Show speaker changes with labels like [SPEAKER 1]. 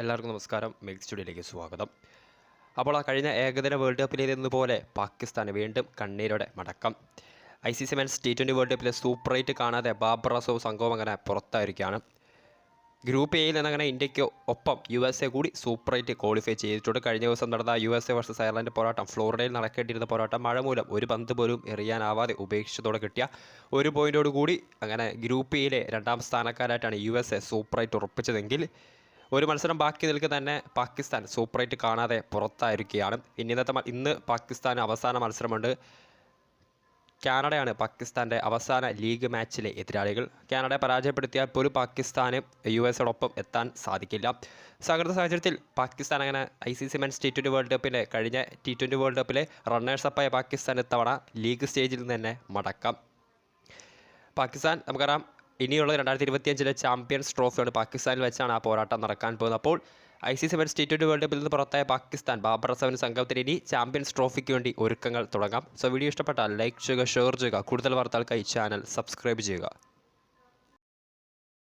[SPEAKER 1] എല്ലാവർക്കും നമസ്കാരം. മെഗ് സ്റ്റുഡിയോയിലേക്ക് സ്വാഗതം. അപ്പോൾ ആ കഴിഞ്ഞ ഏകദിന വേൾഡ് കപ്പിലേതെന്നപോലെ പാകിസ്ഥാന് വീണ്ടും കണ്ണീരോടെ മടക്കം. ICC മെൻസ് T20 വേൾഡ് കപ്പിലെ സൂപ്പർ 8 കാണാതെ ബാബർ അസവും സംഘവും അങ്ങനെ പുറത്തായിരിക്കുകയാണ്. ഗ്രൂപ്പ് എയിൽ നിന്നങ്ങനെ ഇന്ത്യയ്ക്ക് ഒപ്പം USA കൂടി സൂപ്പർ 8 ക്വാളിഫൈ ചെയ്തിട്ടുണ്ട്. കഴിഞ്ഞ ദിവസം നടന്ന USA വേഴ്സസ് അയർലൻഡ് പോരാട്ടം, ഫ്ലോറിഡയിൽ നടക്കേണ്ടിയിരുന്ന പോരാട്ടം മഴ മൂലം ഒരു പന്ത് പോലും എറിയാനാവാതെ ഉപേക്ഷിച്ചതോടെ കിട്ടിയ ഒരു പോയിൻറ്റോട് കൂടി അങ്ങനെ ഗ്രൂപ്പ് എയിലെ രണ്ടാം സ്ഥാനക്കാരായിട്ടാണ് USA സൂപ്പർ 8 ഉറപ്പിച്ചതെങ്കിൽ ഒരു മത്സരം ബാക്കി നിൽക്കെ തന്നെ പാകിസ്ഥാൻ സൂപ്പർ 8 കാണാതെ പുറത്തായിരിക്കുകയാണ്. ഇന്ന് പാകിസ്ഥാൻ അവസാന മത്സരമുണ്ട്. കാനഡയാണ് പാകിസ്ഥാൻ്റെ അവസാന ലീഗ് മാച്ചിലെ എതിരാളികൾ. കാനഡയെ പരാജയപ്പെടുത്തിയാൽ പോലും പാകിസ്ഥാന് USയോടൊപ്പം എത്താൻ സാധിക്കില്ല. സംഘർഷ സാഹചര്യത്തിൽ പാകിസ്ഥാൻ അങ്ങനെ ICC മെൻസ് T20 വേൾഡ് കപ്പിലെ കഴിഞ്ഞ T20 വേൾഡ് കപ്പിലെ റണ്ണേഴ്സപ്പായ പാകിസ്ഥാൻ ഇത്തവണ ലീഗ് സ്റ്റേജിൽ നിന്ന് തന്നെ മടക്കാം. പാകിസ്ഥാൻ നമുക്കറിയാം ഇനിയുള്ള 2025 ചാമ്പ്യൻസ് ട്രോഫിയാണ് പാകിസ്ഥാനിൽ വെച്ചാണ് ആ പോരാട്ടം നടക്കാൻ പോകുന്നത്. അപ്പോൾ ICC മെൻസ് T20 വേൾഡ് കപ്പിൽ നിന്ന് പുറത്തായ പാകിസ്ഥാൻ ബാബർ അസമിന് സംഘത്തിന് ഇനി ചാമ്പ്യൻസ് ട്രോഫിക്ക് വേണ്ടി ഒരുക്കങ്ങൾ തുടങ്ങാം. സോ വീഡിയോ ഇഷ്ടപ്പെട്ടാൽ ലൈക്ക് ചെയ്യുക, ഷെയർ ചെയ്യുക. കൂടുതൽ വാർത്തകൾക്കായി ചാനൽ സബ്സ്ക്രൈബ് ചെയ്യുക.